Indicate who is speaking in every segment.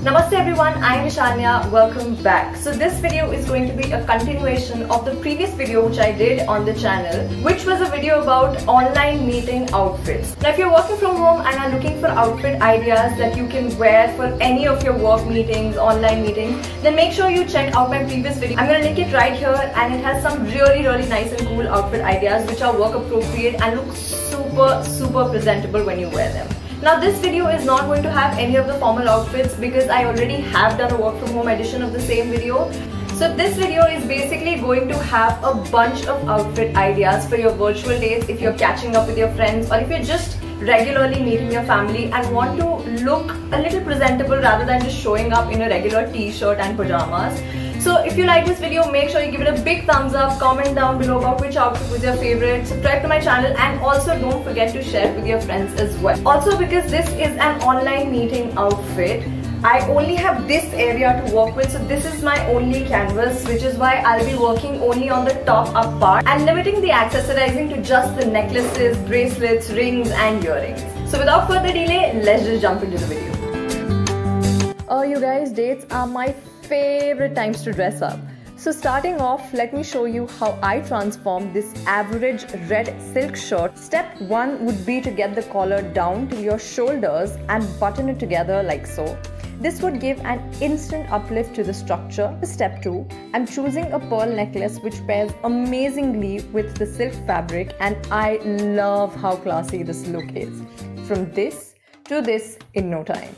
Speaker 1: Namaste everyone, I am Ishanya, welcome back. So this video is going to be a continuation of the previous video which I did on the channel, which was a video about online meeting outfits. Now if you're working from home and are looking for outfit ideas that you can wear for any of your work meetings, online meetings, then make sure you check out my previous video. I'm going to link it right here, and it has some really nice and cool outfit ideas which are work appropriate and look super presentable when you wear them. Now this video is not going to have any of the formal outfits because I already have done a work from home edition of the same video. So this video is basically going to have a bunch of outfit ideas for your virtual dates if you're catching up with your friends, or if you're just regularly meeting your family and want to look a little presentable rather than just showing up in a regular t-shirt and pajamas. So if you like this video, make sure you give it a big thumbs up, comment down below about which outfit was your favorite, subscribe to my channel, and also don't forget to share it with your friends as well. Also, because this is an online meeting outfit, I only have this area to work with, so this is my only canvas, which is why I'll be working only on the top up part and limiting the accessorizing to just the necklaces, bracelets, rings and earrings. So without further delay, let's just jump into the video. Oh you guys, dates are my favorite times to dress up. So starting off, let me show you how I transform this average red silk shirt. Step 1 would be to get the collar down to your shoulders and button it together like so. This would give an instant uplift to the structure. Step 2, I'm choosing a pearl necklace which pairs amazingly with the silk fabric, and I love how classy this look is. From this to this in no time.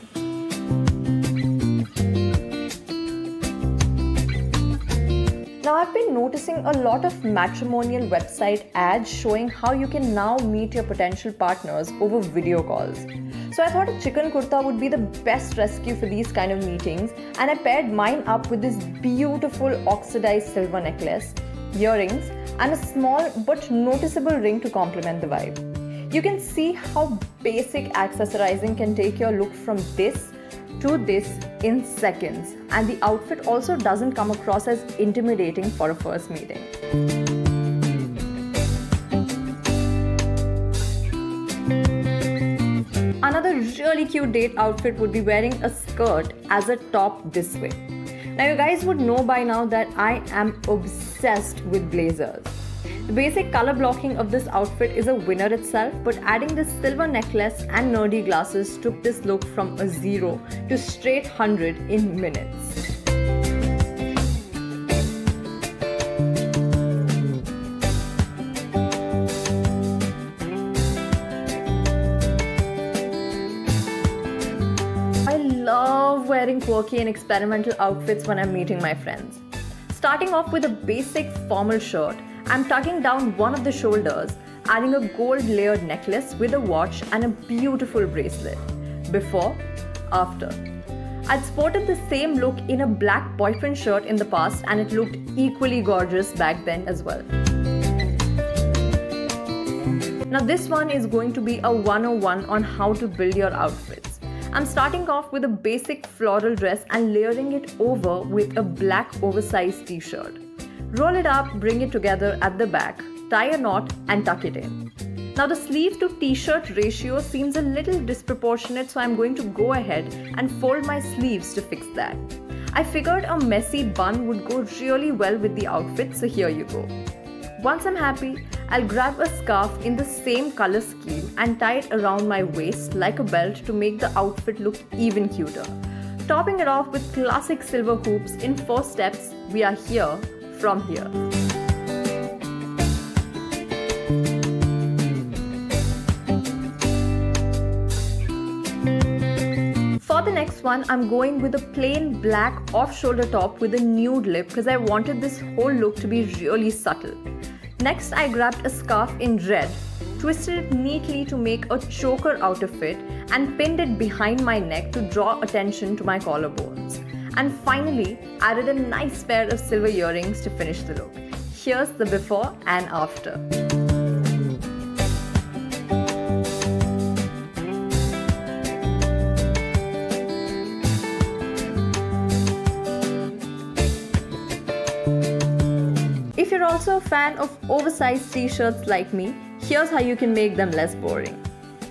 Speaker 1: Now I've been noticing a lot of matrimonial website ads showing how you can now meet your potential partners over video calls. So I thought a chicken kurta would be the best rescue for these kind of meetings, and I paired mine up with this beautiful oxidized silver necklace, earrings and a small but noticeable ring to complement the vibe. You can see how basic accessorizing can take your look from this to this in seconds, and the outfit also doesn't come across as intimidating for a first meeting. Another really cute date outfit would be wearing a skirt as a top this way. Now you guys would know by now that I am obsessed with blazers. The basic color blocking of this outfit is a winner itself, but adding this silver necklace and nerdy glasses took this look from a 0 to straight 100 in minutes. I love wearing quirky and experimental outfits when I'm meeting my friends. Starting off with a basic formal shirt, I'm tucking down one of the shoulders, adding a gold layered necklace with a watch and a beautiful bracelet. Before, after. I'd sported the same look in a black boyfriend shirt in the past, and it looked equally gorgeous back then as well. Now this one is going to be a 101 on how to build your outfits. I'm starting off with a basic floral dress and layering it over with a black oversized t-shirt. Roll it up, bring it together at the back, tie a knot and tuck it in. Now the sleeve to t-shirt ratio seems a little disproportionate, so I'm going to go ahead and fold my sleeves to fix that. I figured a messy bun would go really well with the outfit, so here you go. Once I'm happy, I'll grab a scarf in the same color scheme and tie it around my waist like a belt to make the outfit look even cuter. Topping it off with classic silver hoops in 4 steps, we are here from here. For the next one, I'm going with a plain black off-shoulder top with a nude lip because I wanted this whole look to be really subtle. Next, I grabbed a scarf in red, twisted it neatly to make a choker out of it, and pinned it behind my neck to draw attention to my collarbones. And finally, added a nice pair of silver earrings to finish the look. Here's the before and after. If you're also a fan of oversized t-shirts like me, here's how you can make them less boring.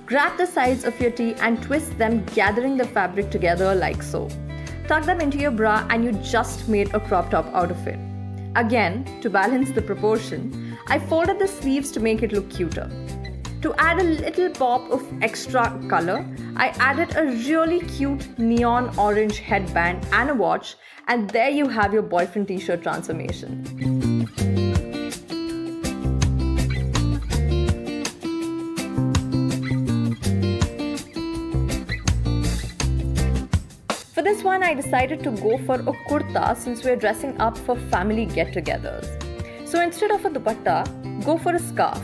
Speaker 1: Grab the sides of your tee and twist them, gathering the fabric together like so. tuck them into your bra and you just made a crop top out of it. Again, to balance the proportion, I folded the sleeves to make it look cuter. To add a little pop of extra color, I added a really cute neon orange headband and a watch, and there you have your boyfriend t-shirt transformation. For this one, I decided to go for a kurta since we're dressing up for family get-togethers. So instead of a dupatta, go for a scarf.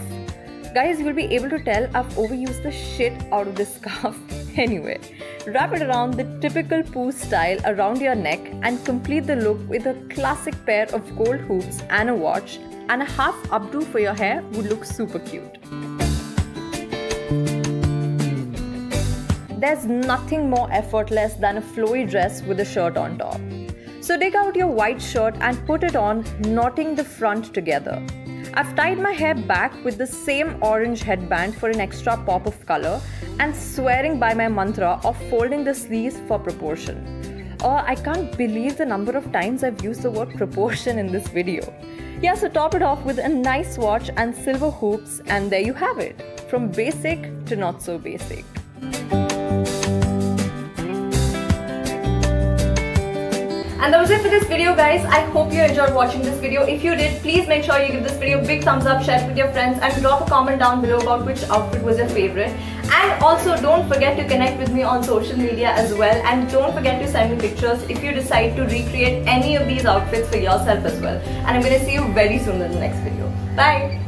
Speaker 1: Guys, you'll be able to tell I've overused the shit out of this scarf. Anyway, wrap it around the typical poo style around your neck and complete the look with a classic pair of gold hoops and a watch, and a half updo for your hair would look super cute. There's nothing more effortless than a flowy dress with a shirt on top. So dig out your white shirt and put it on, knotting the front together. I've tied my hair back with the same orange headband for an extra pop of color and swearing by my mantra of folding the sleeves for proportion. I can't believe the number of times I've used the word proportion in this video. Yeah, so top it off with a nice watch and silver hoops, and there you have it. From basic to not so basic. And that was it for this video, guys. I hope you enjoyed watching this video. If you did, please make sure you give this video a big thumbs up, share it with your friends, and drop a comment down below about which outfit was your favorite. And also don't forget to connect with me on social media as well, and don't forget to send me pictures if you decide to recreate any of these outfits for yourself as well. And I'm going to see you very soon in the next video. Bye!